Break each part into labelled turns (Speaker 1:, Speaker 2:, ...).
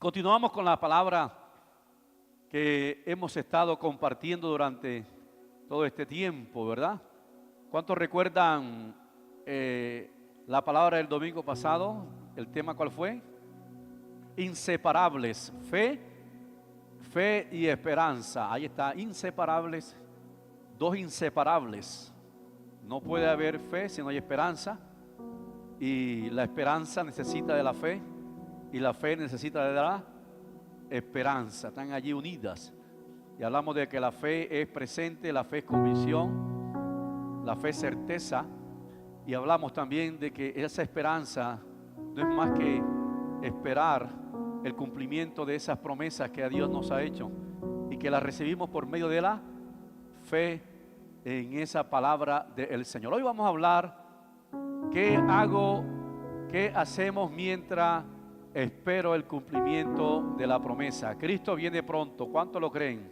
Speaker 1: Continuamos con la palabra que hemos estado compartiendo durante todo este tiempo, ¿verdad? ¿Cuántos recuerdan la palabra del domingo pasado? ¿El tema cuál fue? Inseparables, fe y esperanza. Ahí está, inseparables, dos inseparables. No puede haber fe si no hay esperanza, y la esperanza necesita de la fe, y la fe necesita de la esperanza. Están allí unidas. Y hablamos de que la fe es presente, la fe es convicción, la fe es certeza. Y hablamos también de que esa esperanza no es más que esperar el cumplimiento de esas promesas que a Dios nos ha hecho, y que las recibimos por medio de la fe en esa palabra del Señor. Hoy vamos a hablar qué hacemos mientras espero el cumplimiento de la promesa. Cristo viene pronto. ¿Cuánto lo creen?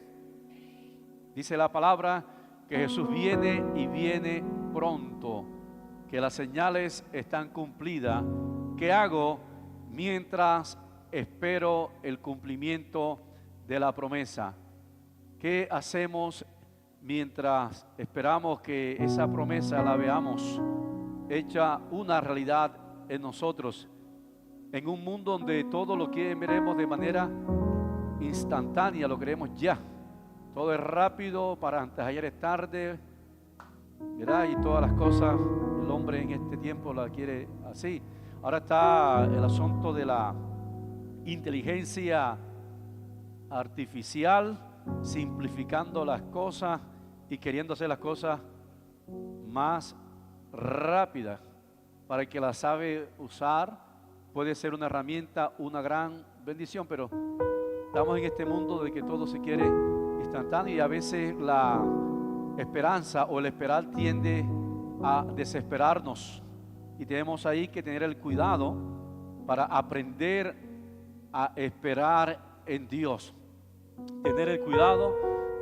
Speaker 1: Dice la palabra que Jesús viene y viene pronto, que las señales están cumplidas. ¿Qué hago mientras espero el cumplimiento de la promesa? ¿Qué hacemos mientras esperamos que esa promesa la veamos hecha una realidad en nosotros? En un mundo donde todo lo que veremos de manera instantánea, lo queremos ya. Todo es rápido, para antes ayer es tarde, ¿verdad? Y todas las cosas, el hombre en este tiempo la quiere así. Ahora está el asunto de la inteligencia artificial, simplificando las cosas y queriendo hacer las cosas más rápidas. Para el que la sabe usar, puede ser una herramienta, una gran bendición, pero estamos en este mundo de que todo se quiere instantáneo, y a veces la esperanza o el esperar tiende a desesperarnos, y tenemos ahí que tener el cuidado para aprender a esperar en Dios. Tener el cuidado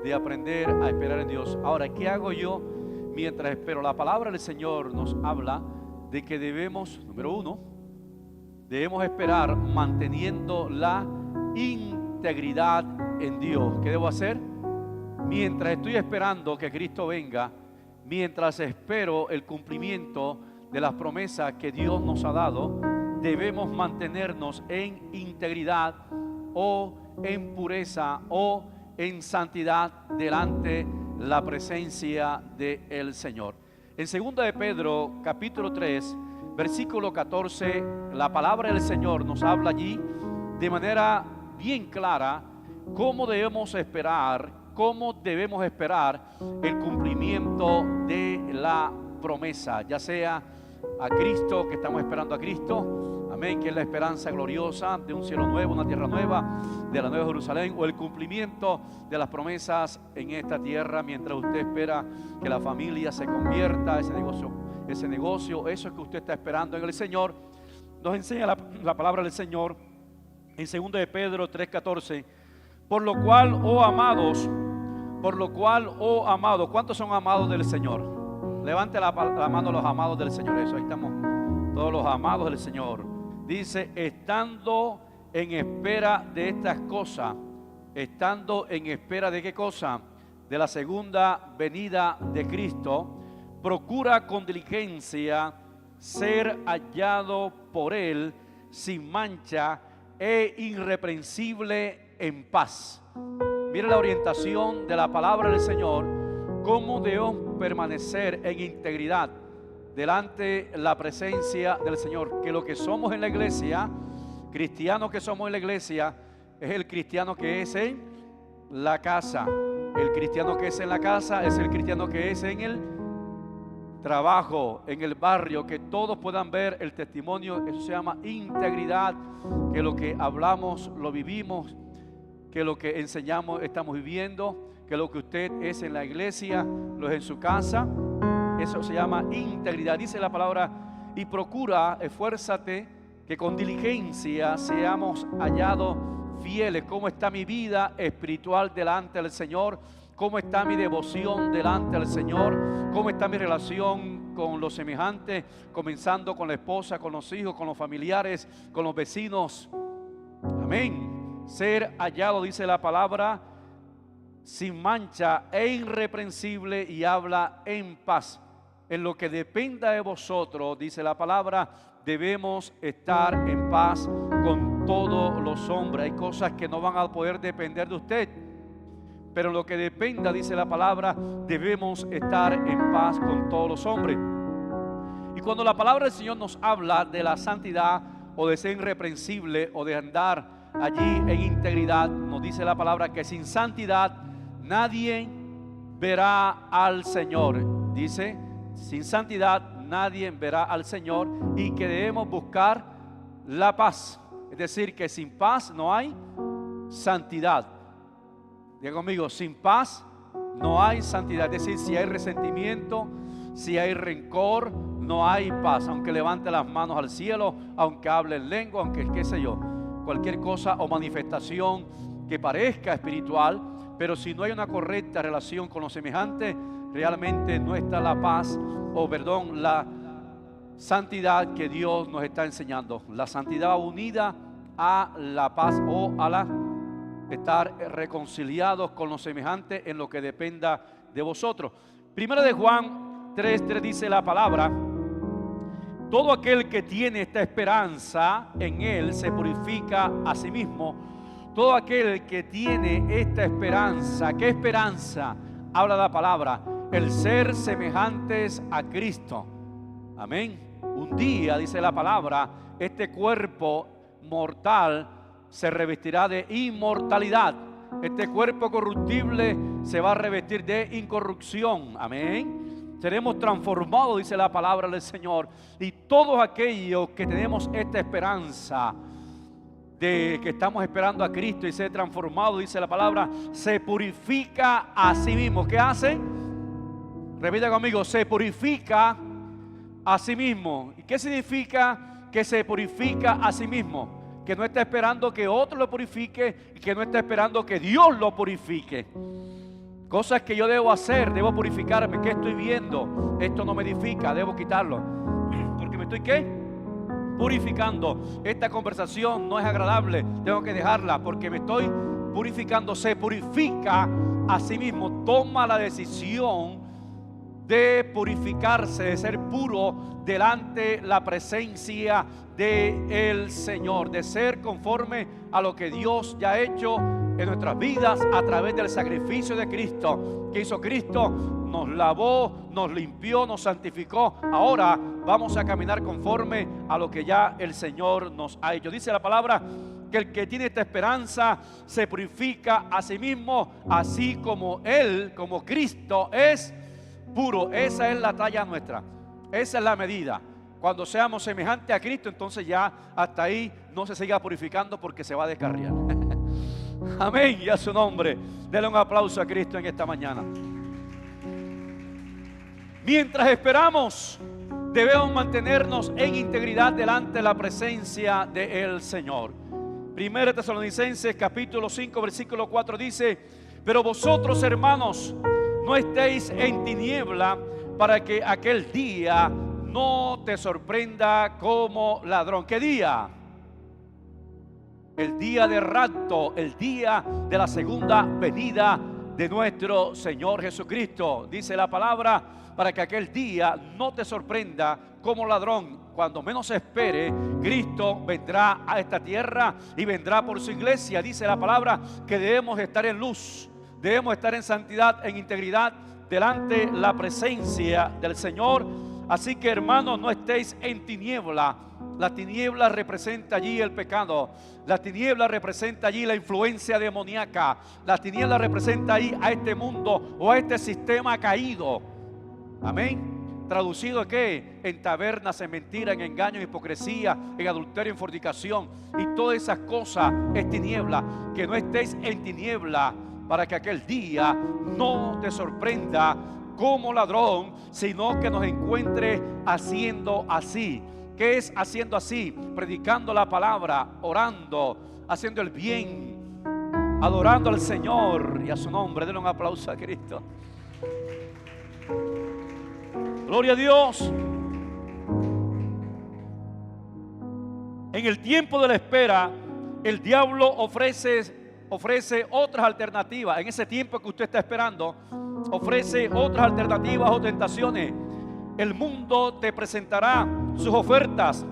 Speaker 1: de aprender a esperar en Dios. Ahora, ¿qué hago yo mientras espero? La palabra del Señor nos habla de que debemos, número uno, debemos esperar manteniendo la integridad en Dios. ¿Qué debo hacer? Mientras estoy esperando que Cristo venga, mientras espero el cumplimiento de las promesas que Dios nos ha dado, debemos mantenernos en integridad o en pureza o en santidad delante de la presencia del Señor. En 2 de Pedro, capítulo 3, versículo 14, la palabra del Señor nos habla allí de manera bien clara cómo debemos esperar el cumplimiento de la promesa, ya sea a Cristo, que estamos esperando a Cristo, amén, que es la esperanza gloriosa de un cielo nuevo, una tierra nueva, de la nueva Jerusalén, o el cumplimiento de las promesas en esta tierra mientras usted espera que la familia se convierta, ese negocio, eso es que usted está esperando en el Señor. Nos enseña la palabra del Señor en 2 de Pedro 3:14, por lo cual, oh amados, ¿cuántos son amados del Señor? Levante la mano los amados del Señor. Eso, ahí estamos todos los amados del Señor. Dice, estando en espera de estas cosas. Estando en espera de qué cosa? De la segunda venida de Cristo. Procura con diligencia ser hallado por Él sin mancha e irreprensible en paz. Mire la orientación de la palabra del Señor, cómo debemos permanecer en integridad delante de la presencia del Señor. Que lo que somos en la iglesia, cristianos que somos en la iglesia, es el cristiano que es en la casa. El cristiano que es en la casa es el cristiano que es en el trabajo, en el barrio, que todos puedan ver el testimonio. Eso se llama integridad, que lo que hablamos lo vivimos, que lo que enseñamos estamos viviendo, que lo que usted es en la iglesia lo es en su casa. Eso se llama integridad. Dice la palabra, y procura, esfuérzate, que con diligencia seamos hallados fieles. ¿Cómo está mi vida espiritual delante del Señor? ¿Cómo está mi devoción delante del Señor? ¿Cómo está mi relación con los semejantes? Comenzando con la esposa, con los hijos, con los familiares, con los vecinos. Amén. ser hallado, dice la palabra, sin mancha e irreprensible, y habla en paz. En lo que dependa de vosotros, dice la palabra, debemos estar en paz con todos los hombres. Hay cosas que no van a poder depender de usted, pero en lo que dependa, dice la palabra, debemos estar en paz con todos los hombres. Y cuando la palabra del Señor nos habla de la santidad, o de ser irreprensible, o de andar allí en integridad, nos dice la palabra que sin santidad nadie verá al Señor. Dice, sin santidad nadie verá al Señor, y que debemos buscar la paz. Es decir, que sin paz no hay santidad. Diga conmigo, sin paz no hay santidad. Es decir, si hay resentimiento, si hay rencor, no hay paz. Aunque levante las manos al cielo, aunque hable en lengua, aunque qué sé yo, cualquier cosa o manifestación que parezca espiritual, pero si no hay una correcta relación con los semejantes, realmente no está la paz, la santidad que Dios nos está enseñando. La santidad unida a la paz, o a la estar reconciliados con los semejantes en lo que dependa de vosotros. Primero de Juan 3:3 dice la palabra: todo aquel que tiene esta esperanza en él se purifica a sí mismo. Todo aquel que tiene esta esperanza, ¿qué esperanza? Habla la palabra, el ser semejantes a Cristo. Amén. Un día, dice la palabra, este cuerpo mortal se revestirá de inmortalidad. Este cuerpo corruptible se va a revestir de incorrupción. Amén. Seremos transformados, dice la palabra del Señor. Y todos aquellos que tenemos esta esperanza de que estamos esperando a Cristo y ser transformado, dice la palabra, se purifica a sí mismo. ¿Qué hace? Repita conmigo, se purifica a sí mismo. ¿Y qué significa que se purifica a sí mismo? Que no está esperando que otro lo purifique, y que no está esperando que Dios lo purifique. Cosas que yo debo hacer, debo purificarme. ¿Qué estoy viendo? Esto no me edifica, debo quitarlo. Porque me estoy ¿qué? Purificando. Esta conversación no es agradable, tengo que dejarla porque me estoy purificando. Se purifica a sí mismo, toma la decisión de purificarse, de ser puro delante la presencia del Señor, de ser conforme a lo que Dios ya ha hecho en nuestras vidas a través del sacrificio de Cristo. Que hizo Cristo, nos lavó, nos limpió, nos santificó. Ahora vamos a caminar conforme a lo que ya el Señor nos ha hecho. Dice la palabra que el que tiene esta esperanza se purifica a sí mismo, así como Él, como Cristo es puro. Esa es la talla nuestra, esa es la medida. Cuando seamos semejantes a Cristo, entonces ya hasta ahí no se siga purificando porque se va a descarriar. Amén, y a su nombre. Denle un aplauso a Cristo en esta mañana. Mientras esperamos, debemos mantenernos en integridad delante de la presencia del Señor. Primera Tesalonicenses capítulo 5 versículo 4 dice: pero vosotros, hermanos, no estéis en tiniebla, para que aquel día no te sorprenda como ladrón. ¿Qué día? El día de rapto, el día de la segunda venida de nuestro Señor Jesucristo. Dice la palabra, para que aquel día no te sorprenda como ladrón. Cuando menos espere, Cristo vendrá a esta tierra y vendrá por su iglesia. Dice la palabra que debemos estar en luz, debemos estar en santidad, en integridad, delante la presencia del Señor. Así que, hermanos, no estéis en tiniebla. La tiniebla representa allí el pecado. La tiniebla representa allí la influencia demoníaca. La tiniebla representa ahí a este mundo o a este sistema caído. Amén. Traducido ¿qué? En tabernas, en mentira, en engaño, en hipocresía, en adulterio, en fornicación y todas esas cosas es tiniebla. Que no estéis en tiniebla, para que aquel día no te sorprenda como ladrón, sino que nos encuentre haciendo así. ¿Qué es haciendo así? Predicando la palabra, orando, haciendo el bien, adorando al Señor y a su nombre. Denle un aplauso a Cristo. Gloria a Dios. En el tiempo de la espera el diablo ofrece otras alternativas. En ese tiempo que usted está esperando, ofrece otras alternativas o tentaciones. El mundo te presentará sus ofertas.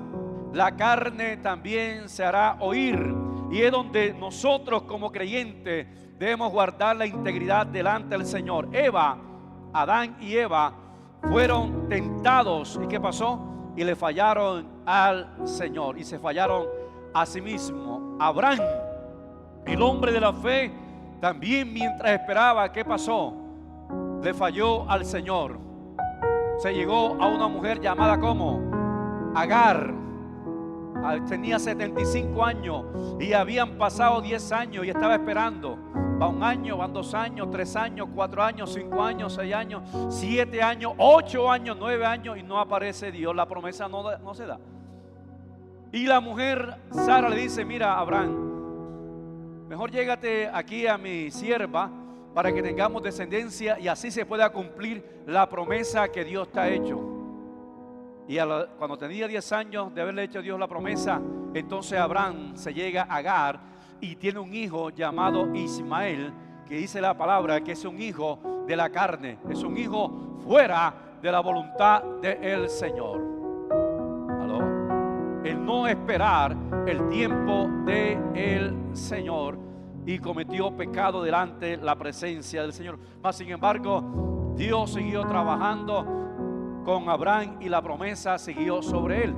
Speaker 1: La carne también se hará oír. Y es donde nosotros como creyentes debemos guardar la integridad delante del Señor. Adán y Eva fueron tentados. ¿Y qué pasó? Y le fallaron al Señor y se fallaron a sí mismos. Abraham, el hombre de la fe, también mientras esperaba, ¿qué pasó? Le falló al Señor. Se llegó a una mujer llamada como Agar. Tenía 75 años y habían pasado 10 años y estaba esperando. Va 1 año, van 2 años, 3 años, 4 años, 5 años, 6 años, 7 años, 8 años, 9 años y no aparece Dios. La promesa no se da. Y la mujer Sara le dice: mira, Abraham, mejor llégate aquí a mi sierva para que tengamos descendencia y así se pueda cumplir la promesa que Dios te ha hecho. Y cuando tenía 10 años de haberle hecho a Dios la promesa, entonces Abraham se llega a Agar y tiene un hijo llamado Ismael, que dice la palabra que es un hijo de la carne, es un hijo fuera de la voluntad del Señor. ¿Aló? El no esperar el tiempo del Señor y cometió pecado delante de la presencia del Señor. Mas sin embargo, Dios siguió trabajando con Abraham y la promesa siguió sobre él.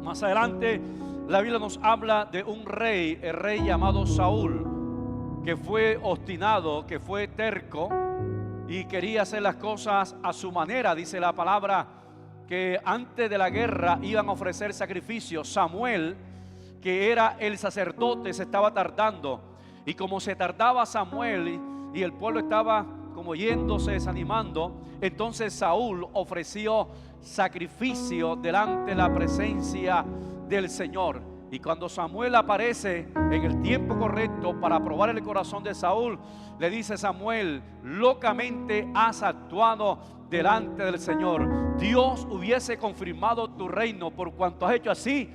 Speaker 1: Más adelante la Biblia nos habla de un rey, el rey llamado Saúl, que fue obstinado, que fue terco y quería hacer las cosas a su manera. Dice la palabra que antes de la guerra iban a ofrecer sacrificios. Samuel, que era el sacerdote, se estaba tardando, y como se tardaba Samuel y el pueblo estaba como yéndose, desanimando, entonces Saúl ofreció sacrificio delante de la presencia del Señor. Y cuando Samuel aparece en el tiempo correcto para probar el corazón de Saúl, le dice Samuel: locamente has actuado delante del Señor. Dios hubiese confirmado tu reino por cuanto has hecho así.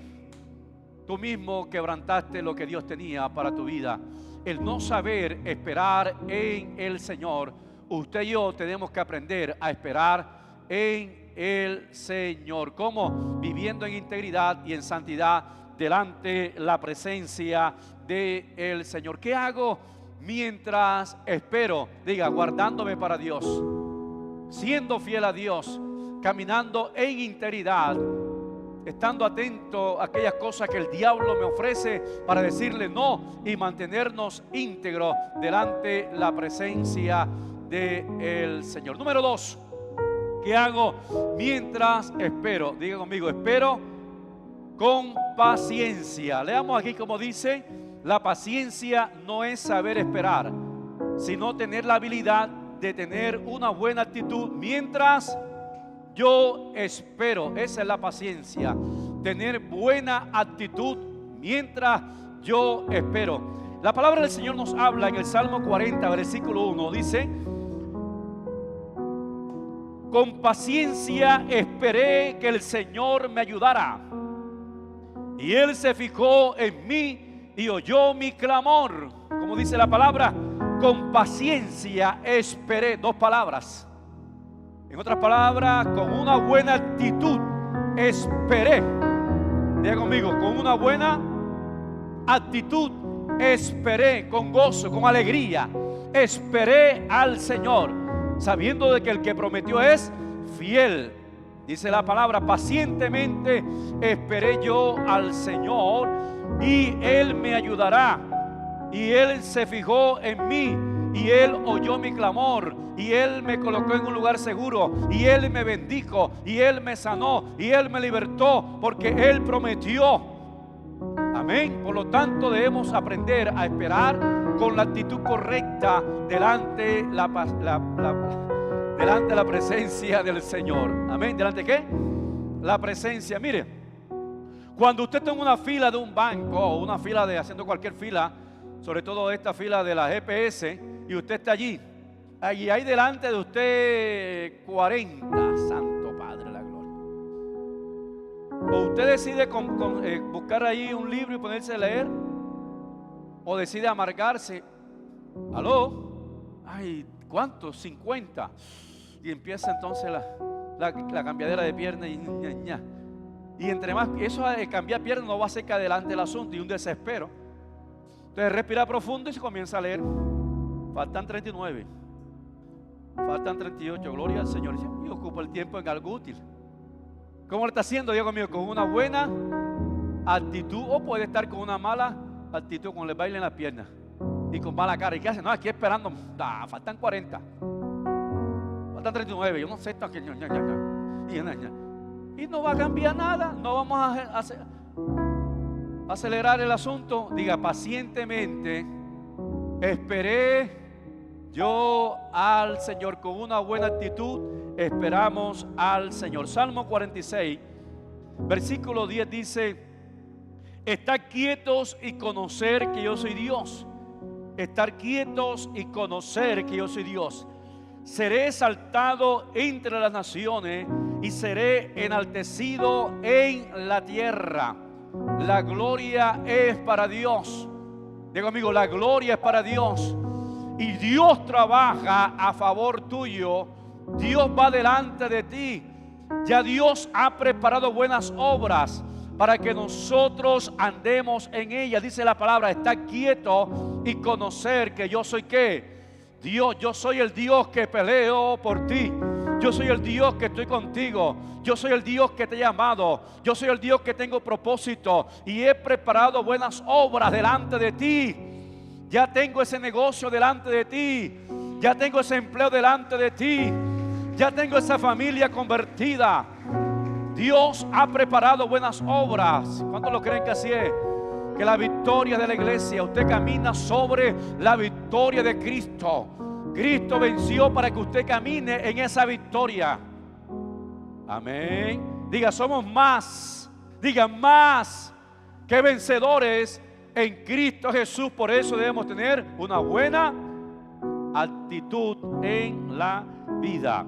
Speaker 1: Tú mismo quebrantaste lo que Dios tenía para tu vida. El no saber esperar en el Señor. Usted y yo tenemos que aprender a esperar en el Señor. ¿Cómo? Viviendo en integridad y en santidad delante de la presencia del Señor. ¿Qué hago mientras espero? Diga: guardándome para Dios, siendo fiel a Dios, caminando en integridad, estando atento a aquellas cosas que el diablo me ofrece para decirle no y mantenernos íntegros delante de la presencia del Señor. Número 2, ¿qué hago mientras espero? Diga conmigo: espero con paciencia. Leamos aquí como dice: la paciencia no es saber esperar, sino tener la habilidad de tener una buena actitud mientras yo espero. Esa es la paciencia, tener buena actitud mientras yo espero. La palabra del Señor nos habla en el Salmo 40, versículo 1, dice: con paciencia esperé que el Señor me ayudara, y Él se fijó en mí y oyó mi clamor. Como dice la palabra, con paciencia esperé. 2 palabras. En otras palabras, con una buena actitud esperé. Diga conmigo: con una buena actitud esperé, con gozo, con alegría. Esperé al Señor, sabiendo de que el que prometió es fiel. Dice la palabra: pacientemente esperé yo al Señor y Él me ayudará. Y Él se fijó en mí y Él oyó mi clamor, y Él me colocó en un lugar seguro, y Él me bendijo, y Él me sanó, y Él me libertó, porque Él prometió. Amén. Por lo tanto, debemos aprender a esperar con la actitud correcta delante delante de la presencia del Señor. Amén. ¿Delante de qué? La presencia. Mire, cuando usted está en una fila de un banco o una fila de haciendo cualquier fila, sobre todo esta fila de la GPS, y usted está allí hay delante de usted 40, Santo Padre, la gloria. O usted decide buscar ahí un libro y ponerse a leer, o decide amargarse, aló, ay, ¿cuántos? 50. Y empieza entonces la cambiadera de pierna y Y entre más, eso de cambiar pierna no va a hacer que adelante el asunto y un desespero. Entonces respira profundo y se comienza a leer. Faltan 39. Faltan 38, gloria al Señor. Y ocupa el tiempo en algo útil. ¿Cómo lo está haciendo, Dios mío? Con una buena actitud, o puede estar con una mala actitud, con el baile en las piernas y con mala cara. ¿Y qué hace? No, aquí esperando. Faltan 40. Faltan 39. Yo no sé esto. Y no va a cambiar nada. No vamos a acelerar el asunto. Diga, pacientemente esperé yo al Señor. Con una buena actitud esperamos al Señor. Salmo 46, versículo 10 dice: estar quietos y conocer que yo soy Dios. Estar quietos y conocer que yo soy Dios. Seré exaltado entre las naciones y seré enaltecido en la tierra. La gloria es para Dios. Digo, amigo, la gloria es para Dios. Y Dios trabaja a favor tuyo. Dios va delante de ti. Ya Dios ha preparado buenas obras para que nosotros andemos en ellas. Dice la palabra: estar quieto y conocer que yo soy ¿qué? Dios. Yo soy el Dios que peleo por ti. Yo soy el Dios que estoy contigo. Yo soy el Dios que te he llamado. Yo soy el Dios que tengo propósito y he preparado buenas obras delante de ti. Ya tengo ese negocio delante de ti. Ya tengo ese empleo delante de ti. Ya tengo esa familia convertida. Dios ha preparado buenas obras. ¿Cuántos lo creen que así es? Que la victoria de la iglesia, usted camina sobre la victoria de Cristo. Cristo venció para que usted camine en esa victoria. Amén. Diga, somos más. Diga, más que vencedores en Cristo Jesús. Por eso debemos tener una buena actitud en la vida.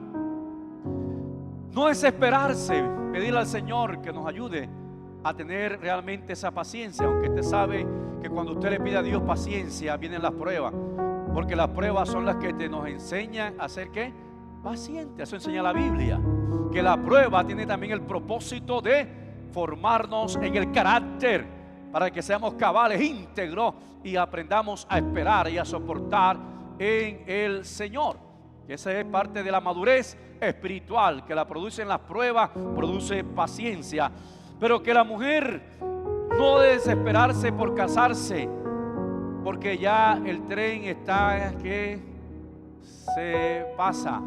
Speaker 1: No desesperarse, pedirle al Señor que nos ayude a tener realmente esa paciencia, aunque usted sabe que cuando usted le pide a Dios paciencia vienen las pruebas, porque las pruebas son las que nos enseñan a ser ¿qué? Paciente. Eso enseña la Biblia, que la prueba tiene también el propósito de formarnos en el carácter, para que seamos cabales, íntegros y aprendamos a esperar y a soportar en el Señor. Esa es parte de la madurez espiritual, que la produce en las pruebas, produce paciencia. Pero que la mujer no debe desesperarse por casarse, porque ya el tren está que se pasa.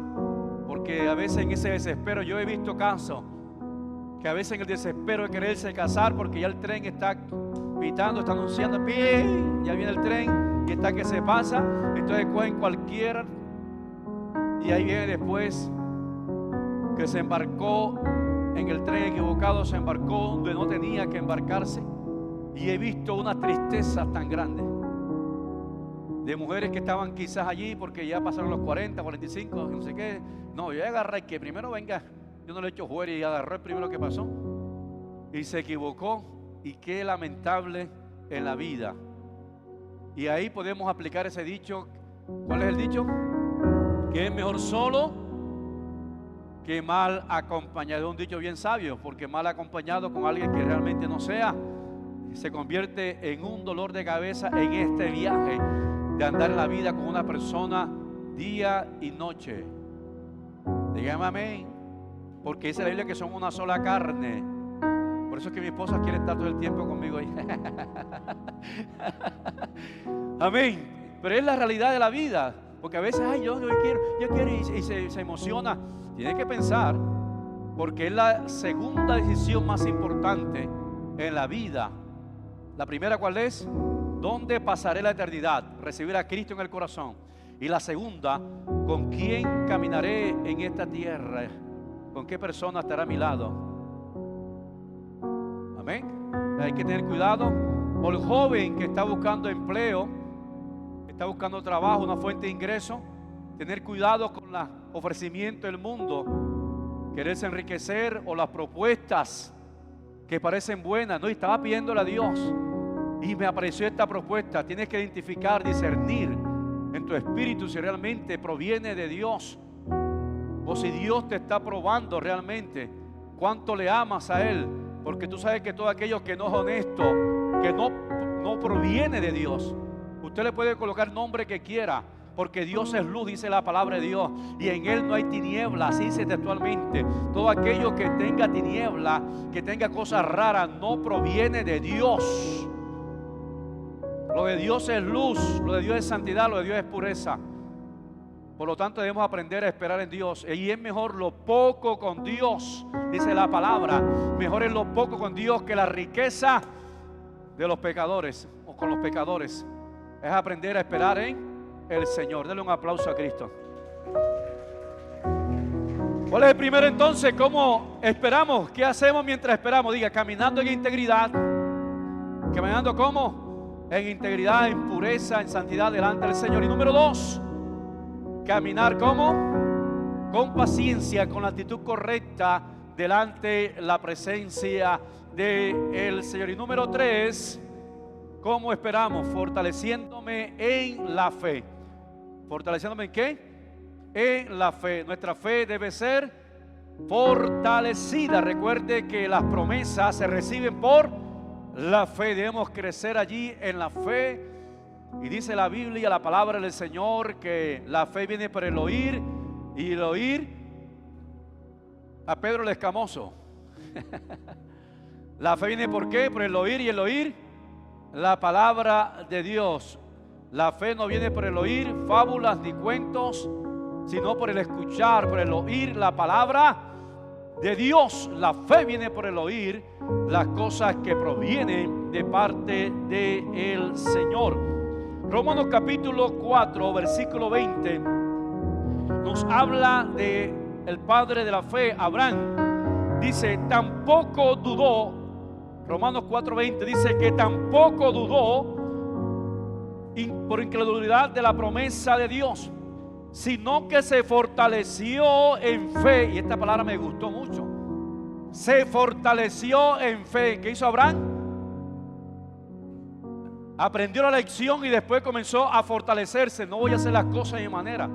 Speaker 1: Porque a veces en ese desespero, yo he visto casos que a veces en el desespero de quererse casar, porque ya el tren está pitando, está anunciando, ya viene el tren y está que se pasa, entonces cogen cualquiera. Y ahí viene después que se embarcó en el tren equivocado, se embarcó donde no tenía que embarcarse. Y he visto una tristeza tan grande de mujeres que estaban quizás allí porque ya pasaron los 40, 45, no sé qué. No, yo agarré que primero venga, yo no le he hecho juez y agarré el primero que pasó y se equivocó. Y qué lamentable en la vida. Y ahí podemos aplicar ese dicho. ¿Cuál es el dicho? Que es mejor solo que mal acompañado. Es un dicho bien sabio, porque mal acompañado con alguien que realmente no sea, se convierte en un dolor de cabeza en este viaje de andar en la vida con una persona día y noche. Dígame amén. Porque dice la Biblia que son una sola carne. Por eso es que mi esposa quiere estar todo el tiempo conmigo ahí. Amén. Pero es la realidad de la vida. Porque a veces, ay, yo quiero y se emociona. Tiene que pensar, porque es la segunda decisión más importante en la vida. La primera, ¿cuál es? ¿Dónde pasaré la eternidad? Recibir a Cristo en el corazón. Y la segunda, ¿con quién caminaré en esta tierra? ¿Con qué persona estará a mi lado? Amén. Hay que tener cuidado. O el joven que está buscando empleo, está buscando trabajo, una fuente de ingreso, tener cuidado con los ofrecimientos del mundo, quererse enriquecer o las propuestas que parecen buenas. No, y estaba pidiéndole a Dios Y me apareció esta propuesta. Tienes que identificar, discernir en tu espíritu si realmente proviene de Dios, o si Dios te está probando realmente cuánto le amas a Él. Porque tú sabes que todo aquello que no es honesto, que no proviene de Dios, usted le puede colocar nombre que quiera, porque Dios es luz, dice la palabra de Dios, y en Él no hay tinieblas, así dice textualmente. Todo aquello que tenga tiniebla, que tenga cosas raras, no proviene de Dios. Lo de Dios es luz, lo de Dios es santidad, lo de Dios es pureza. Por lo tanto debemos aprender a esperar en Dios. Y es mejor lo poco con Dios, dice la palabra. Mejor es lo poco con Dios que la riqueza de los pecadores, o con los pecadores. Es aprender a esperar en el Señor. Denle un aplauso a Cristo. ¿Cuál es el primero entonces? ¿Cómo esperamos? ¿Qué hacemos mientras esperamos? Diga, caminando en integridad. ¿Caminando cómo? En integridad, en pureza, en santidad delante del Señor. Y número 2, caminar ¿cómo? Con paciencia, con la actitud correcta delante la presencia del Señor. Y número 3, ¿cómo esperamos? Fortaleciéndome en la fe. ¿Fortaleciéndome en qué? En la fe. Nuestra fe debe ser fortalecida. Recuerde que las promesas se reciben por la fe. Debemos crecer allí en la fe. Y dice la Biblia, la palabra del Señor, que la fe viene por el oír, y el oír a Pedro el Escamoso. La fe viene ¿por qué? Por el oír, y el oír la palabra de Dios. La fe no viene por el oír fábulas ni cuentos, sino por el escuchar, por el oír la palabra de Dios. La fe viene por el oír las cosas que provienen de parte del Señor. Romanos capítulo 4, versículo 20 nos habla de el padre de la fe, Abraham. Dice, tampoco dudó. Romanos 4:20 dice que tampoco dudó por incredulidad de la promesa de Dios, sino que se fortaleció en fe. Y esta palabra me gustó mucho. Se fortaleció en fe. ¿Qué hizo Abraham? Aprendió la lección y después comenzó a fortalecerse. No voy a hacer las cosas de mi manera.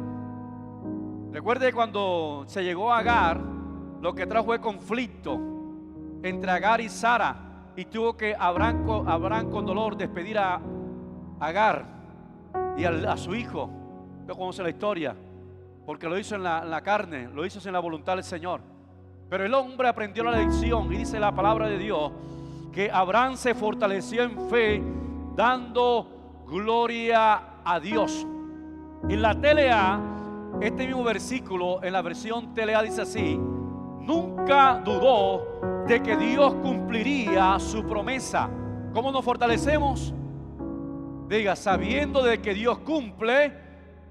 Speaker 1: Recuerde cuando se llegó a Agar, lo que trajo fue conflicto entre Agar y Sara, y tuvo que Abraham con dolor despedir a Agar y a su hijo. Usted conoce la historia, porque lo hizo en la carne, lo hizo sin la voluntad del Señor. Pero el hombre aprendió la lección, y dice la palabra de Dios que Abraham se fortaleció en fe, dando gloria a Dios. En la TLA, este mismo versículo, en la versión TLA dice así: nunca dudó de que Dios cumpliría su promesa. ¿Cómo nos fortalecemos? Diga, sabiendo de que Dios cumple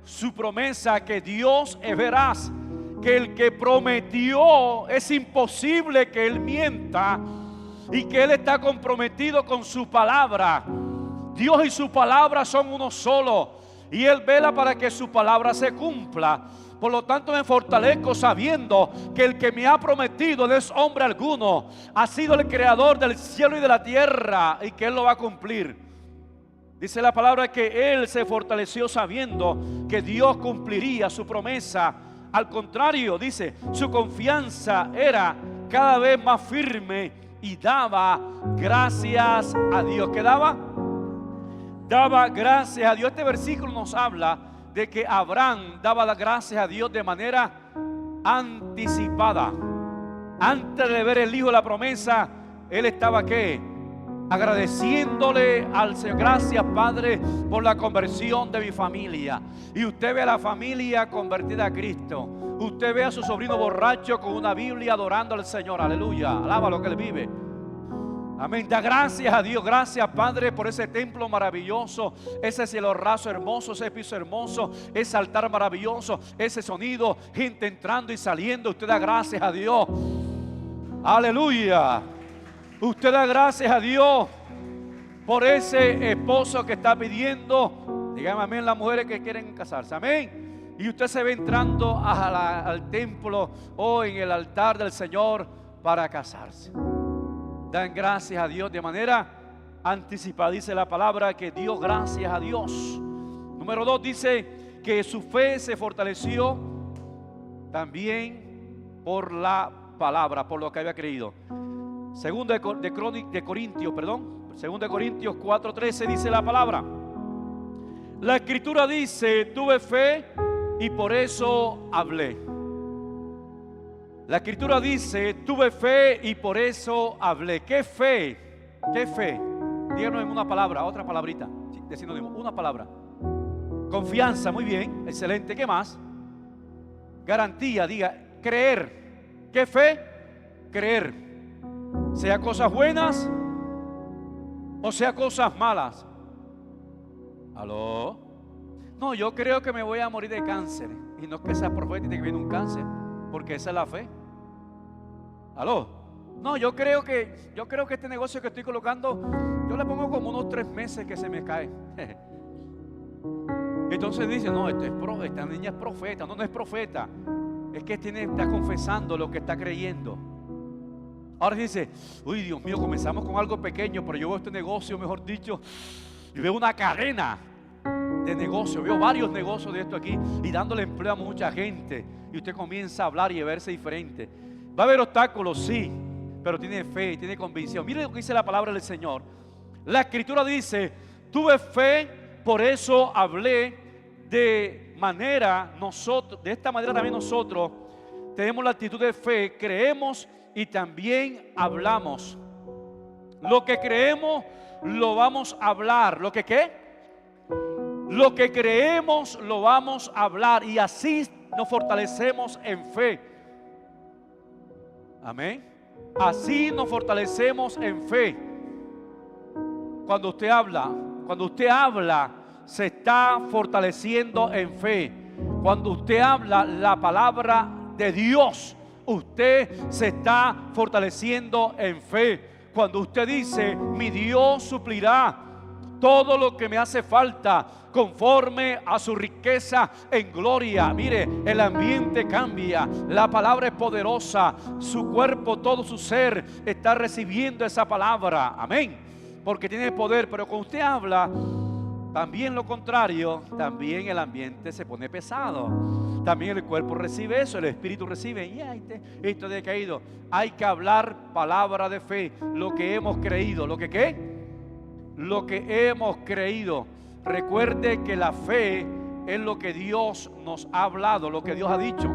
Speaker 1: su promesa, que Dios es veraz, que el que prometió es imposible que Él mienta, y que Él está comprometido con su palabra. Dios y su palabra son uno solo, y Él vela para que su palabra se cumpla. Por lo tanto me fortalezco sabiendo que el que me ha prometido no es hombre alguno, ha sido el creador del cielo y de la tierra, y que Él lo va a cumplir. Dice la palabra que Él se fortaleció sabiendo que Dios cumpliría su promesa. Al contrario, dice, su confianza era cada vez más firme y daba gracias a Dios. ¿Qué daba? Daba gracias a Dios. Este versículo nos habla de que Abraham daba las gracias a Dios de manera anticipada. Antes de ver el hijo de la promesa, él estaba ¿qué? Agradeciéndole al Señor. Gracias, Padre, por la conversión de mi familia. Y usted ve a la familia convertida a Cristo. Usted ve a su sobrino borracho con una Biblia adorando al Señor. Aleluya, alaba lo que Él vive. Amén. Da gracias a Dios. Gracias, Padre, por ese templo maravilloso, ese cielo raso hermoso, ese piso hermoso, ese altar maravilloso, ese sonido, gente entrando y saliendo. Usted da gracias a Dios. Aleluya. Usted da gracias a Dios por ese esposo que está pidiendo. Dígame amén las mujeres que quieren casarse. Amén. Y usted se ve entrando al templo o en el altar del Señor para casarse. Dan gracias a Dios de manera anticipada. Dice la palabra que dio gracias a Dios. Número 2 dice que su fe se fortaleció también por la palabra, por lo que había creído. Segundo de Corintios 4:13 dice la palabra. La escritura dice: tuve fe y por eso hablé. La escritura dice: tuve fe y por eso hablé. ¿Qué fe? ¿Qué fe? Díganos en una palabra, otra palabrita, de sinónimo, una palabra. Confianza, muy bien, excelente. ¿Qué más? Garantía, diga, creer. ¿Qué fe? Creer. Sea cosas buenas o sea cosas malas. ¿Aló? No, yo creo que me voy a morir de cáncer. Y no es que sea profético que viene un cáncer, porque esa es la fe. ¿Aló? No, yo creo que este negocio que estoy colocando, yo le pongo como unos 3 meses que se me cae. Entonces dice: no, esta niña es profeta. No, no es profeta. Es que está confesando lo que está creyendo. Ahora dice: uy, Dios mío, comenzamos con algo pequeño, pero yo veo este negocio, mejor dicho, yo veo una cadena de negocio, veo varios negocios de esto aquí y dándole empleo a mucha gente. Y usted comienza a hablar y a verse diferente. Va a haber obstáculos, sí, pero tiene fe y tiene convicción. Mire lo que dice la palabra del Señor. La escritura dice: tuve fe, por eso hablé. De esta manera también nosotros tenemos la actitud de fe, creemos y también hablamos. Lo que creemos lo vamos a hablar. ¿Lo que qué? Lo que creemos lo vamos a hablar, y así nos fortalecemos en fe. Amén. Así nos fortalecemos en fe. Cuando usted habla, se está fortaleciendo en fe. Cuando usted habla la palabra de Dios, usted se está fortaleciendo en fe. Cuando usted dice: mi Dios suplirá todo lo que me hace falta conforme a su riqueza en gloria. Mire, el ambiente cambia, la palabra es poderosa, su cuerpo, todo su ser está recibiendo esa palabra. Amén. Porque tiene poder. Pero cuando usted habla también lo contrario, también el ambiente se pone pesado. También el cuerpo recibe eso, el espíritu recibe. Y esto de caído. Hay que hablar palabra de fe, lo que hemos creído. ¿Lo que qué? Lo que hemos creído. Recuerde que la fe es lo que Dios nos ha hablado, lo que Dios ha dicho.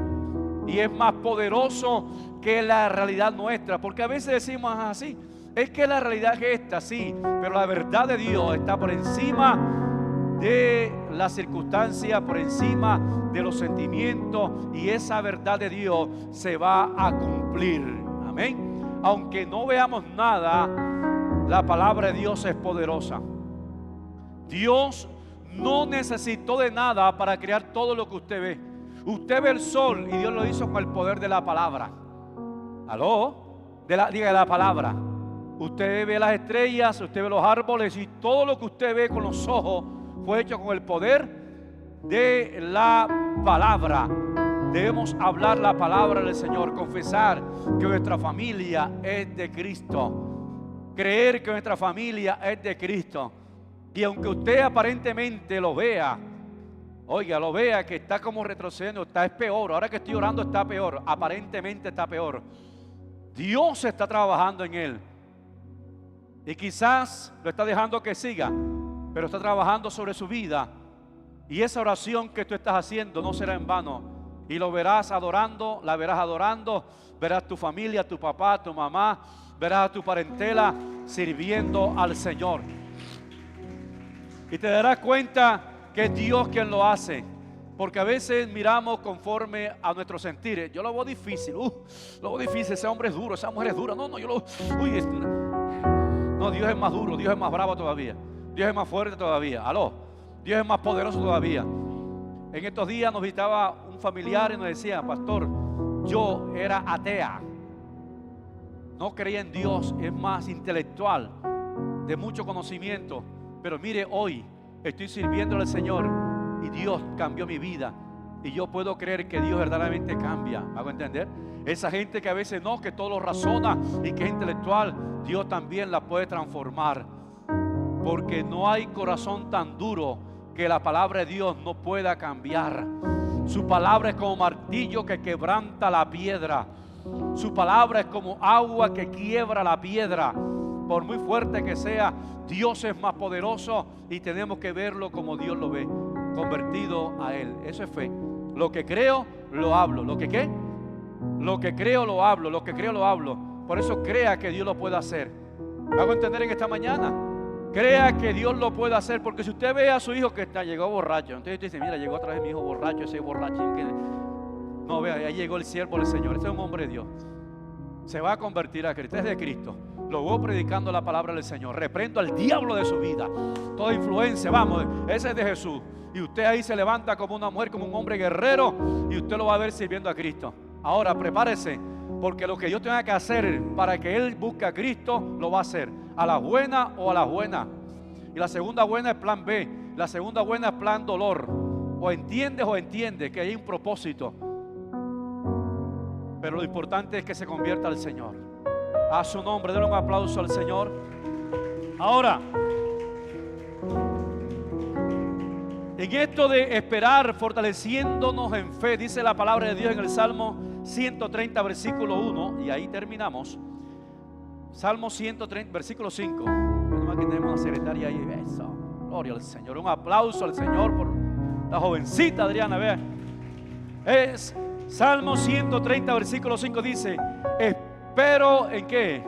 Speaker 1: Y es más poderoso que la realidad nuestra. Porque a veces decimos así: es que la realidad es esta, sí, pero la verdad de Dios está por encima de las circunstancias, por encima de los sentimientos, y esa verdad de Dios se va a cumplir. Amén. Aunque no veamos nada, la palabra de Dios es poderosa. Dios no necesitó de nada para crear todo lo que usted ve. Usted ve el sol y Dios lo hizo con el poder de la palabra. ¿Aló? Diga la palabra. Usted ve las estrellas, usted ve los árboles, y todo lo que usted ve con los ojos fue hecho con el poder de la palabra. Debemos hablar la palabra del Señor, confesar que nuestra familia es de Cristo, creer que nuestra familia es de Cristo. Y aunque usted aparentemente lo vea, oiga, lo vea que está como retrocediendo, es peor. Ahora que estoy orando está peor, aparentemente está peor. Dios está trabajando en él. Y quizás lo está dejando que siga, pero está trabajando sobre su vida. Y esa oración que tú estás haciendo no será en vano. Y lo verás adorando, la verás adorando. Verás tu familia, tu papá, tu mamá, verás a tu parentela sirviendo al Señor. Y te darás cuenta que es Dios quien lo hace. Porque a veces miramos conforme a nuestros sentires. Yo lo veo difícil. Lo veo difícil. Ese hombre es duro, esa mujer es dura. No, no, Dios es más duro, Dios es más bravo todavía. Dios es más fuerte todavía. Aló. Dios es más poderoso todavía. En estos días nos visitaba un familiar y nos decía: pastor, yo era atea, no creía en Dios, es más intelectual, de mucho conocimiento, pero mire, hoy estoy sirviéndole al Señor y Dios cambió mi vida. Y yo puedo creer que Dios verdaderamente cambia. ¿Me hago entender? Esa gente que a veces no, que todo lo razona y que es intelectual, Dios también la puede transformar. porque no hay corazón tan duro que la palabra de Dios no pueda cambiar. Su palabra es como martillo que quebranta la piedra. Su palabra es como agua que quiebra la piedra. Por muy fuerte que sea, Dios es más poderoso y tenemos que verlo como Dios lo ve, convertido a Él. Eso es fe. Lo que creo, lo hablo. ¿Lo que qué? Lo que creo, lo hablo. Lo que creo, lo hablo. Por eso crea que Dios lo puede hacer. ¿Me hago entender en esta mañana? Crea que Dios lo puede hacer, porque si usted ve a su hijo que llegó borracho, entonces usted dice, mira, llegó otra vez mi hijo borracho, ese borrachín que... No, vea, ahí llegó el siervo del Señor, este es un hombre de Dios. Se va a convertir a Cristo, es de Cristo. Lo voy predicando la palabra del Señor. Reprendo al diablo de su vida, toda influencia, vamos, ese es de Jesús. Y usted ahí se levanta como una mujer, como un hombre guerrero, y usted lo va a ver sirviendo a Cristo. Ahora prepárese, porque lo que Dios tenga que hacer para que Él busque a Cristo, lo va a hacer, a la buena o a la buena. Y la segunda buena es plan B. La segunda buena es plan dolor. O entiendes que hay un propósito. Pero lo importante es que se convierta al Señor. A su nombre, denle un aplauso al Señor. Ahora, en esto de esperar, fortaleciéndonos en fe, dice la palabra de Dios en el Salmo 130, versículo 1, y ahí terminamos. Salmo 130, versículo 5. Menos mal que tenemos una secretaria ahí. Eso. Gloria al Señor. Un aplauso al Señor por la jovencita Adriana. Vean. Es Salmo 130, versículo 5. Dice: espero en qué.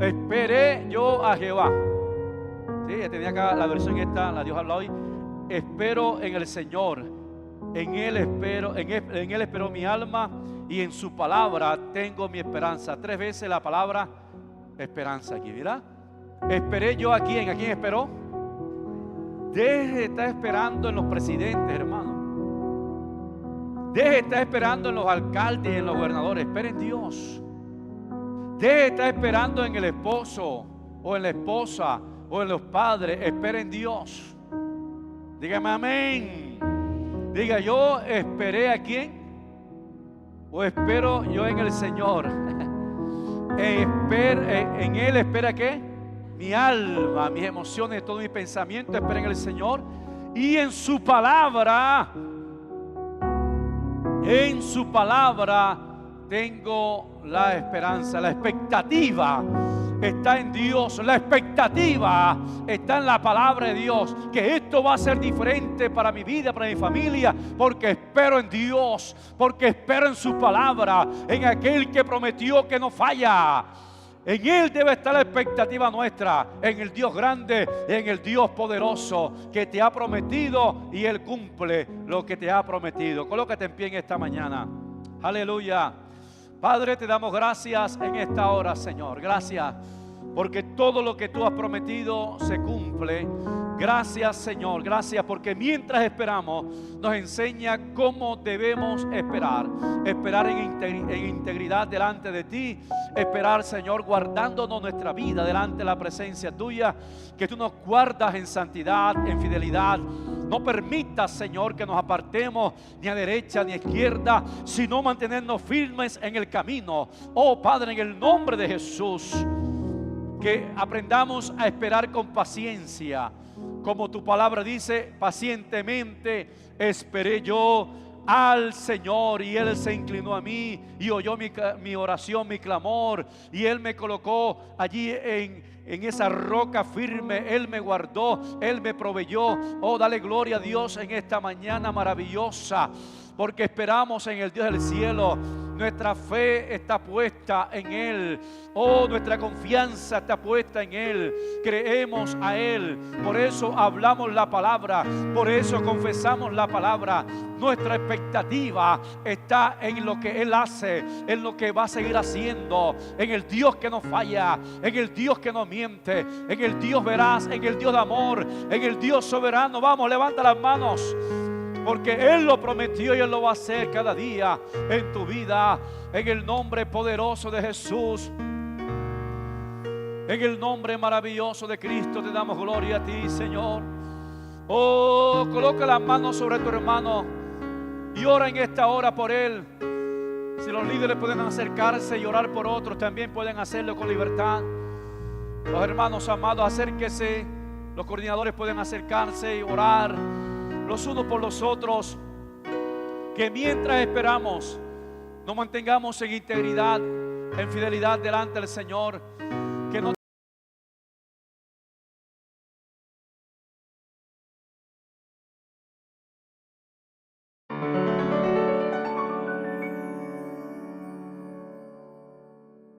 Speaker 1: Esperé yo a Jehová. Sí, tenía acá la versión esta, la Dios habla hoy. Espero en el Señor. En Él espero mi alma, y en su palabra tengo mi esperanza. 3 veces la palabra esperanza aquí, ¿verdad? Esperé yo a quién esperó. Deje de estar esperando en los presidentes, hermano. Deje de estar esperando en los alcaldes y en los gobernadores. Espere en Dios. Deje de estar esperando en el esposo o en la esposa o en los padres. Espere en Dios. Dígame amén. Diga, yo esperé a quién. O espero yo en el Señor. En Él espera ¿qué? Mi alma, mis emociones, todo mi pensamiento espera en el Señor. Y en su palabra tengo la esperanza. La expectativa está en Dios. La expectativa está en la palabra de Dios, que esto va a ser diferente para mi vida, para mi familia, porque espero en Dios, porque espero en su palabra, en aquel que prometió que no falla. En Él debe estar la expectativa nuestra, en el Dios grande, en el Dios poderoso que te ha prometido, y Él cumple lo que te ha prometido. Colócate en pie en esta mañana. Aleluya. Padre, te damos gracias en esta hora, Señor. Gracias porque todo lo que tú has prometido se cumple. Gracias, Señor. Gracias porque mientras esperamos nos enseña cómo debemos esperar. Esperar en integridad delante de ti. Esperar, Señor, guardándonos nuestra vida delante de la presencia tuya. Que tú nos guardas en santidad, en fidelidad. No permitas, Señor, que nos apartemos ni a derecha ni a izquierda, sino mantenernos firmes en el camino. Oh Padre, en el nombre de Jesús, que aprendamos a esperar con paciencia. Como tu palabra dice, pacientemente esperé yo al Señor, y Él se inclinó a mí y oyó mi oración, mi clamor, y Él me colocó allí en esa roca firme. Él me guardó, Él me proveyó. Oh, dale gloria a Dios en esta mañana maravillosa, porque esperamos en el Dios del cielo. Nuestra fe está puesta en Él. Oh, nuestra confianza está puesta en Él. Creemos a Él. Por eso hablamos la palabra. Por eso confesamos la palabra. Nuestra expectativa está en lo que Él hace, en lo que va a seguir haciendo, en el Dios que no falla, en el Dios que no miente, en el Dios veraz, en el Dios de amor, en el Dios soberano. Vamos, levanta las manos. Porque Él lo prometió y Él lo va a hacer cada día en tu vida. En el nombre poderoso de Jesús, en el nombre maravilloso de Cristo, te damos gloria a ti, Señor. Oh, coloca las manos sobre tu hermano y ora en esta hora por él. Si los líderes pueden acercarse y orar por otros, también pueden hacerlo con libertad. Los hermanos amados, acérquese Los coordinadores pueden acercarse y orar los unos por los otros. Que mientras esperamos, nos mantengamos en integridad, en fidelidad delante del Señor.